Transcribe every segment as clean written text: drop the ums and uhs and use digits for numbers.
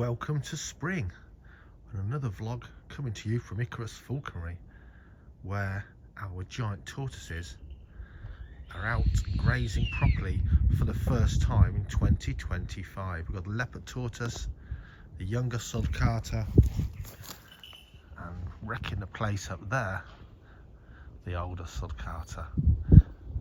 welcome to spring and another vlog coming to you from Icarus Falconry, where our giant tortoises are out grazing properly for the first time in 2025. We've got the leopard tortoise, the younger sulcata, and wrecking the place up there, the older sulcata.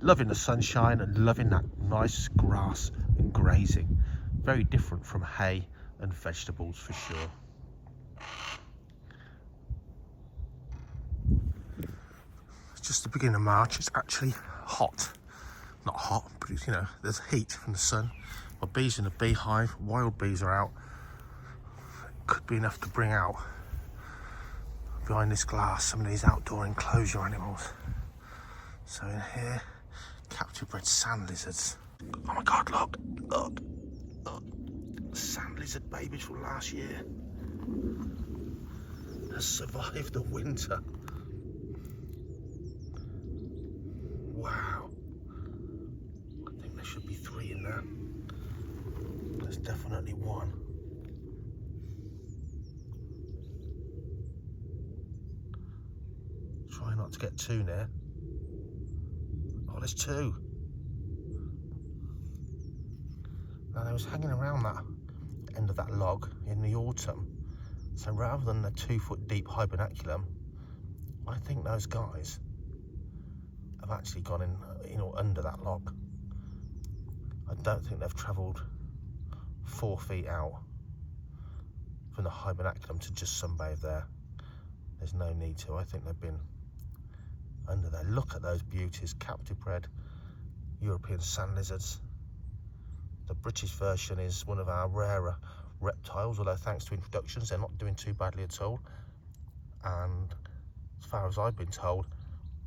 Loving the sunshine and loving that nice grass and grazing. Very different from hay and vegetables for sure. It's just the beginning of March. It's actually hot. Not hot, but it's, you know, there's heat from the sun. My bees in the beehive, wild bees are out. Could be enough to bring out behind this glass some of these outdoor enclosure animals. So in here, captive bred sand lizards. Oh my God, look. Sand lizard babies from last year has survived the winter. Wow. I think there should be 3 in there. There's definitely 1. Try not to get too near. Oh, there's 2. Now they was hanging around that end of that log in the autumn, so rather than the 2-foot deep hibernaculum, I think those guys have actually gone in, you know, under that log. I don't think they've travelled 4 feet out from the hibernaculum to just sunbathe there. There's no need to. I think they've been under there. Look at those beauties, captive bred European sand lizards. The British version is one of our rarer reptiles, although thanks to introductions they're not doing too badly at all. And as far as I've been told,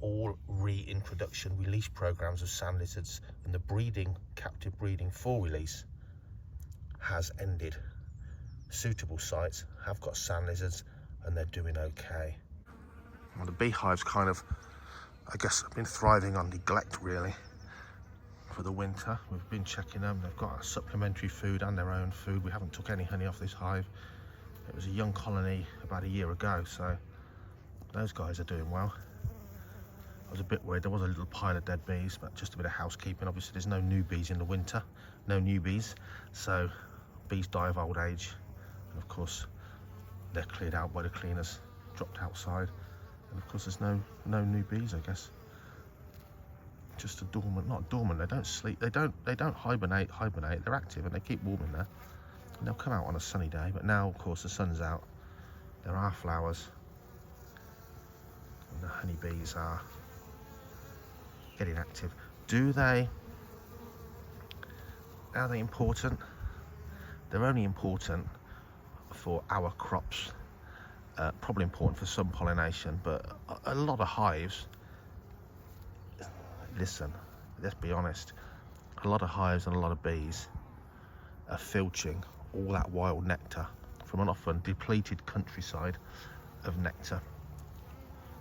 all reintroduction release programs of sand lizards and the breeding, captive breeding for release has ended. Suitable sites have got sand lizards and they're doing okay. Well, the beehive's kind of, I guess, been thriving on neglect really for the winter. We've been checking them. They've got supplementary food and their own food. We haven't took any honey off this hive. It was a young colony about a year ago, so those guys are doing well. I was a bit worried. There was a little pile of dead bees, but just a bit of housekeeping. Obviously there's no new bees in the winter, no newbies, so bees die of old age, and of course they're cleared out by the cleaners, dropped outside, and of course there's no new bees, I guess. Just a dormant, not dormant, they don't sleep, they don't hibernate, they're active and they keep warm in there. And they'll come out on a sunny day, but now of course the sun's out, there are flowers, and the honeybees are getting active. Are they important? They're only important for our crops, probably important for some pollination, but a lot of hives, listen, let's be honest, a lot of hives and a lot of bees are filching all that wild nectar from an often depleted countryside of nectar,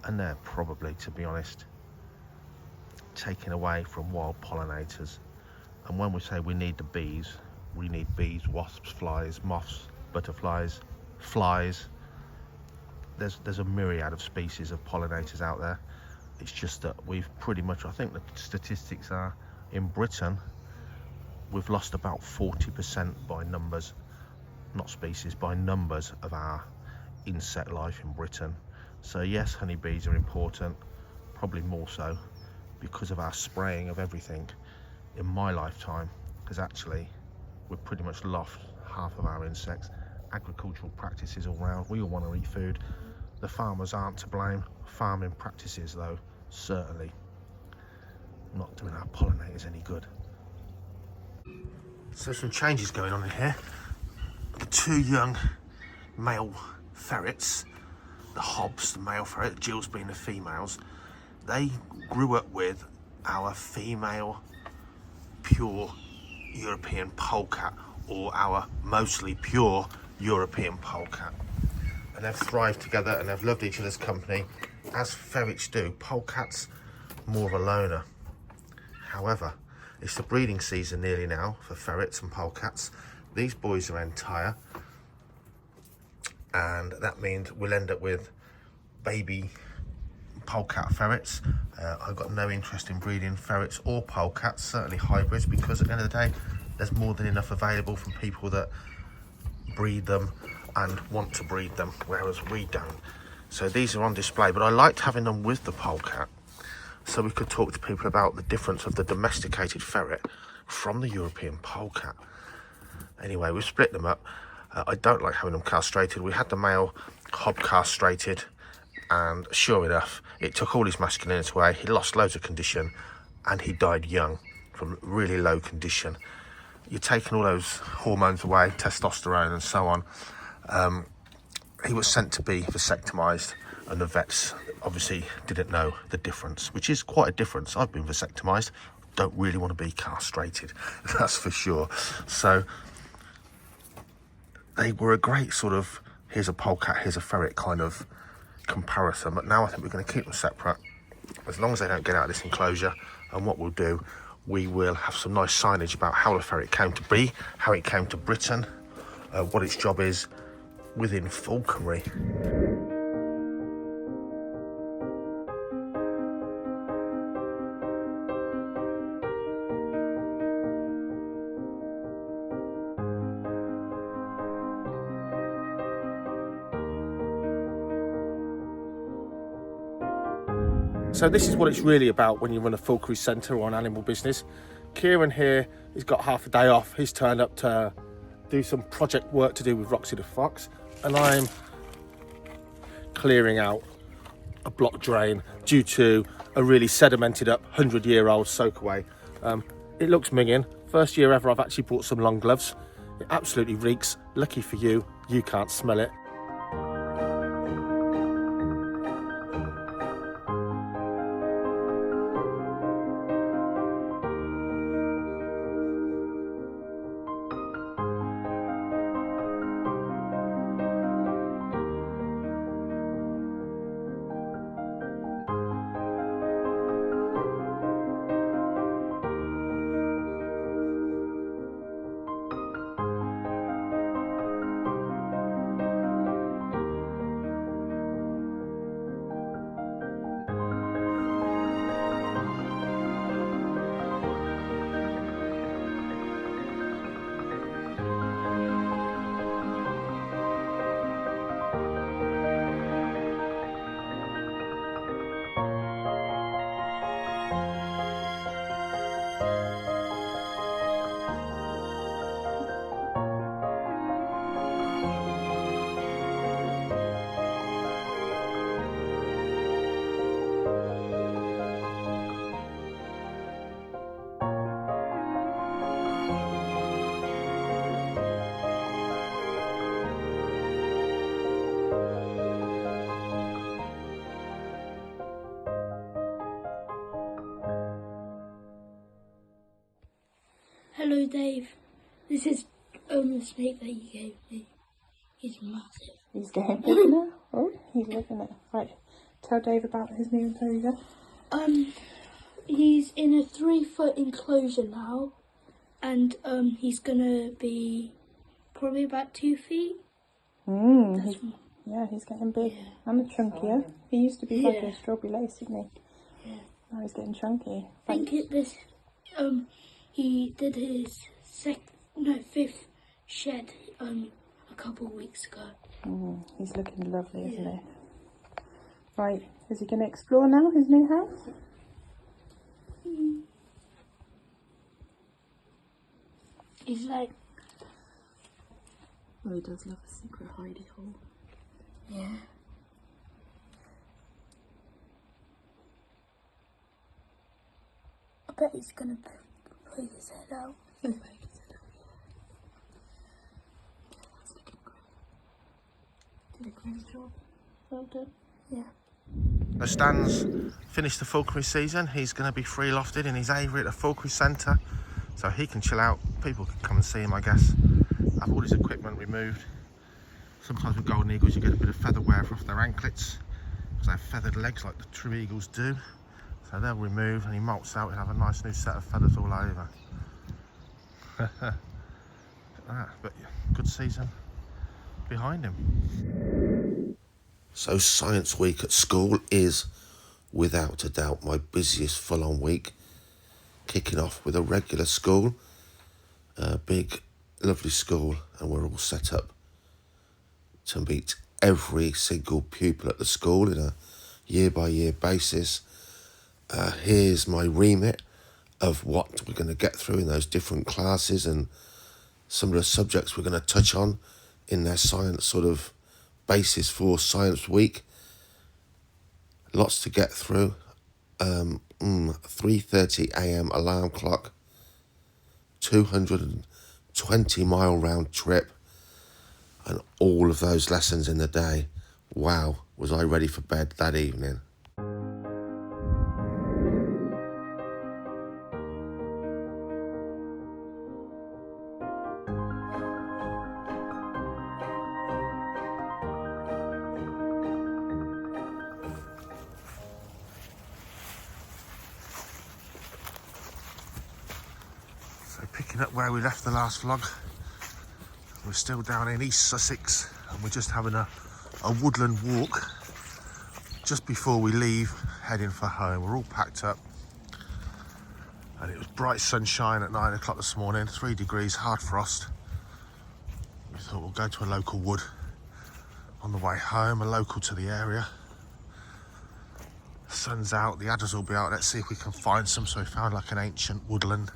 and they're probably, to be honest, taken away from wild pollinators. And when we say we need the bees, we need bees, wasps, flies, moths, butterflies, flies. There's a myriad of species of pollinators out there. It's just that we've pretty much, I think the statistics are, in Britain, we've lost about 40% by numbers, not species, by numbers of our insect life in Britain. So yes, honeybees are important, probably more so because of our spraying of everything in my lifetime, because actually we've pretty much lost half of our insects. Agricultural practices all round, we all want to eat food. The farmers aren't to blame. Farming practices, though, certainly not doing our pollinators any good. So some changes going on in here. The 2 young male ferrets, the Hobbs, the male ferret, Jill's being the females, they grew up with our female pure European polecat, or our mostly pure European polecat. And they've thrived together and they've loved each other's company, as ferrets do. Polecats, more of a loner. However, it's the breeding season nearly now for ferrets and polecats. These boys are entire. and that means we'll end up with baby polecat ferrets. I've got no interest in breeding ferrets or polecats, certainly hybrids, because at the end of the day there's more than enough available from people that breed them and want to breed them, whereas we don't. So these are on display, but I liked having them with the polecat so we could talk to people about the difference of the domesticated ferret from the European polecat. Anyway, we've split them up. I don't like having them castrated. We had the male hob castrated, and sure enough, it took all his masculinity away. He lost loads of condition and he died young from really low condition. You're taking all those hormones away, testosterone and so on. He was sent to be vasectomized, and the vets obviously didn't know the difference, which is quite a difference. I've been vasectomized, don't really want to be castrated, that's for sure. So they were a great sort of, here's a polecat, here's a ferret kind of comparison, but now I think we're going to keep them separate as long as they don't get out of this enclosure. And what we'll do, we will have some nice signage about how the ferret came to be, how it came to Britain, what its job is within falconry. So this is what it's really about when you run a falconry centre or an animal business. Kieran here, he's got half a day off. He's turned up to do some project work to do with Roxy the fox, and I'm clearing out a block drain due to a really sedimented up 100-year-old soakaway. It looks minging. First year ever I've actually bought some long gloves. It absolutely reeks. Lucky for you, you can't smell it. Hello, Dave. This is the snake that you gave me. He's massive. He's getting bigger now. Oh, he's looking at it. Right, tell Dave about his new enclosure. He's in a 3-foot enclosure now, and he's gonna be probably about 2 feet. Yeah, he's getting big and chunkier. He used to be like a strawberry lace, didn't he? Yeah. Now he's getting chunky. I think he did his 5th shed a couple of weeks ago. He's looking lovely, isn't he? Right, is he going to explore now his new house? He's like... Oh, he does love a secret hidey hole. Yeah. I bet he's going to poke his head out. He'll poke his head out, yeah. Yeah, that's looking great. Did a great job. Well done. Yeah. Now Stan's finished the falconry season. He's going to be free lofted in his aviary at the falconry centre, so he can chill out. People can come and see him, I guess. Have all his equipment removed. Sometimes with golden eagles you get a bit of feather wear off their anklets because they have feathered legs like the true eagles do. So they'll remove, and he molts out. He'll have a nice new set of feathers all over. But yeah, good season. behind him. So Science Week at school is, without a doubt, my busiest full-on week. Kicking off with a regular school, a big, lovely school, and we're all set up to meet every single pupil at the school in a year-by-year basis. Here's my remit of what we're going to get through in those different classes and some of the subjects we're going to touch on in their science sort of basis for Science Week. Lots to get through. 3:30 a.m. alarm clock, 220-mile round trip, and all of those lessons in the day. Wow, was I ready for bed that evening. So picking up where we left the last vlog, we're still down in East Sussex and we're just having a woodland walk just before we leave, heading for home. We're all packed up and it was bright sunshine at 9 o'clock this morning, 3 degrees, hard frost. We thought we'll go to a local wood on the way home, a local to the area. The sun's out, the adders will be out, let's see if we can find some. So we found like an ancient woodland,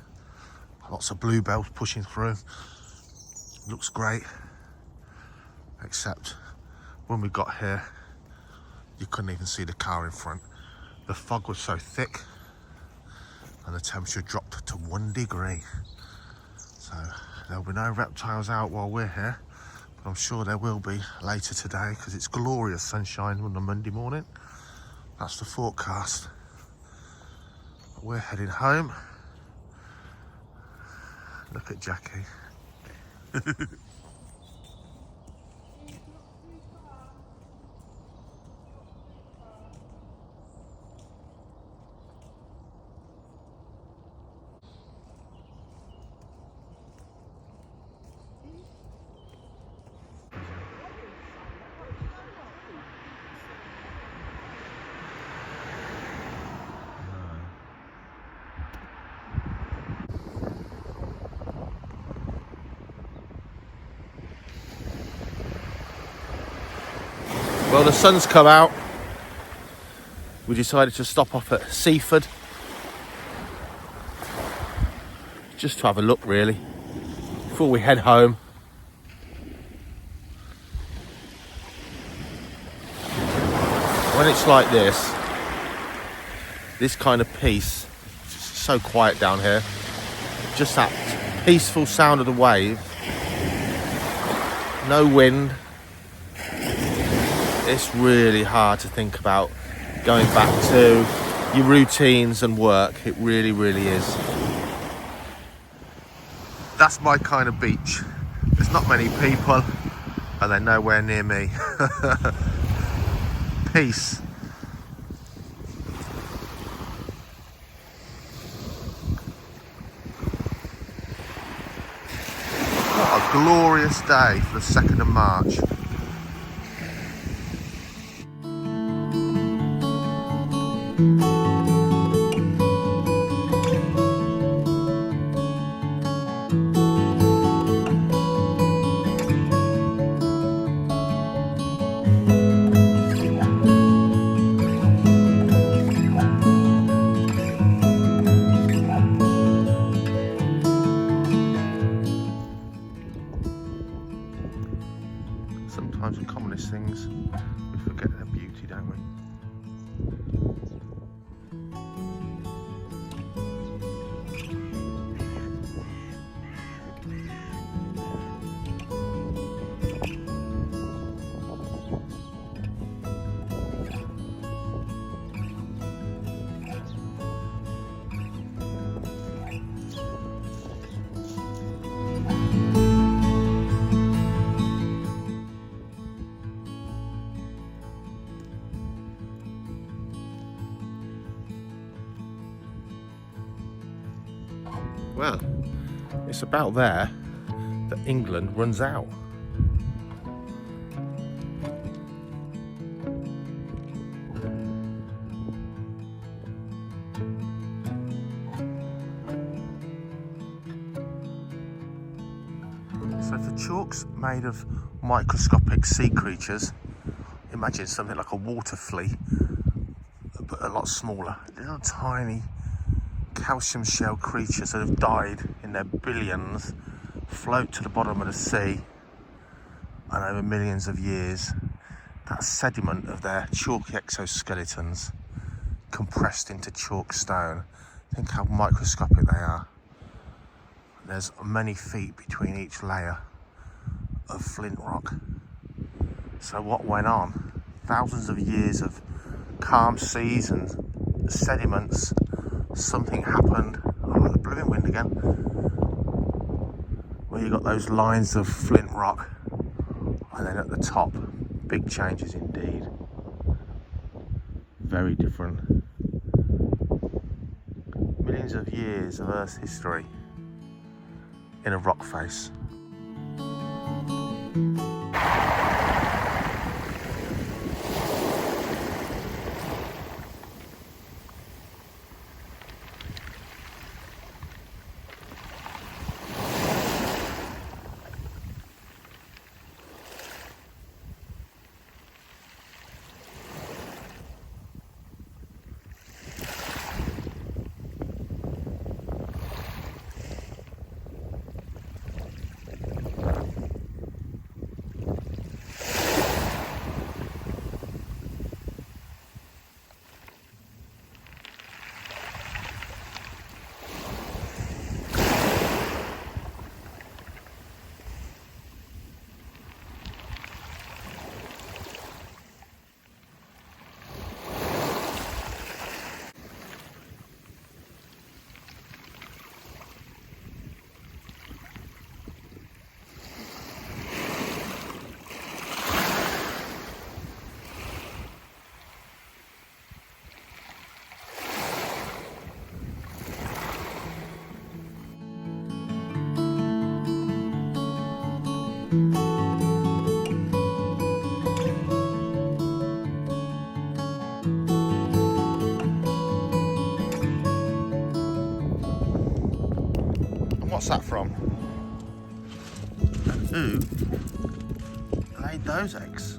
lots of bluebells pushing through. Looks great, except when we got here you couldn't even see the car in front. The fog was so thick and the temperature dropped to 1 degree. So there'll be no reptiles out while we're here, but I'm sure there will be later today because it's glorious sunshine on a Monday morning. That's the forecast. But we're heading home. Look at Jackie. Well, the sun's come out. We decided to stop off at Seaford just to have a look, really, before we head home. When it's like this kind of peace, it's so quiet down here, just that peaceful sound of the wave, no wind. It's really hard to think about going back to your routines and work. It really, really is. That's my kind of beach. There's not many people and they're nowhere near me. Peace. What a glorious day for the 2nd of March. Sometimes the commonest things, we forget their beauty, don't we? Well, it's about there that England runs out. So if the chalk's made of microscopic sea creatures, imagine something like a water flea, but a lot smaller. Little tiny calcium shell creatures that have died in their billions, float to the bottom of the sea, and over millions of years, that sediment of their chalky exoskeletons compressed into chalk stone. Think how microscopic they are. There's many feet between each layer of flint rock. So what went on? Thousands of years of calm seas and sediments. Something happened. Oh, the blowing wind again. Where you got those lines of flint rock, and then at the top, big changes indeed. Very different. Millions of years of Earth's history in a rock face. What's that from? And who laid those eggs?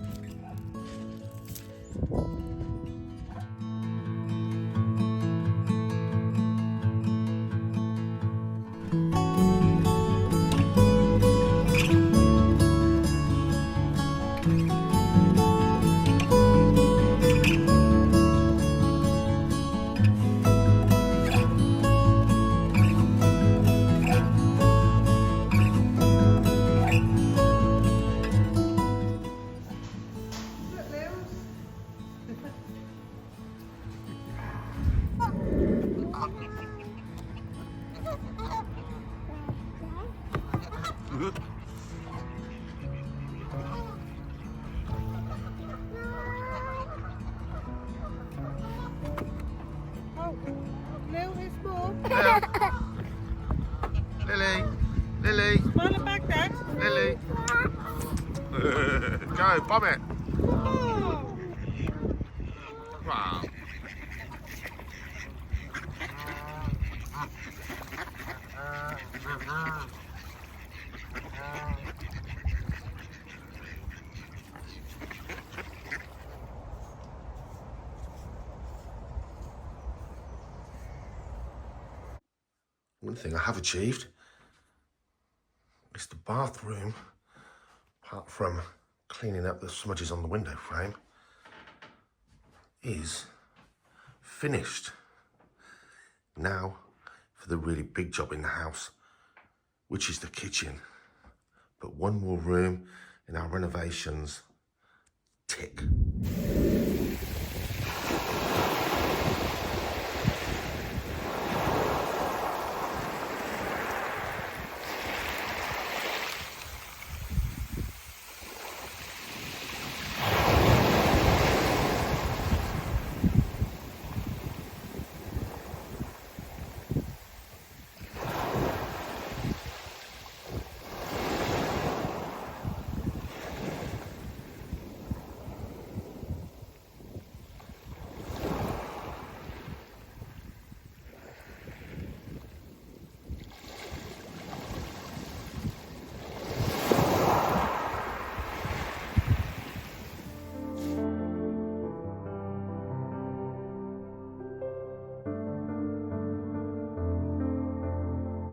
Lily, Lily. Smile it back, Dad. Lily. Go, bomb it. Wow. One thing I have achieved is the bathroom, apart from cleaning up the smudges on the window frame, is finished. Now for the really big job in the house, which is the kitchen. But one more room in our renovations, tick.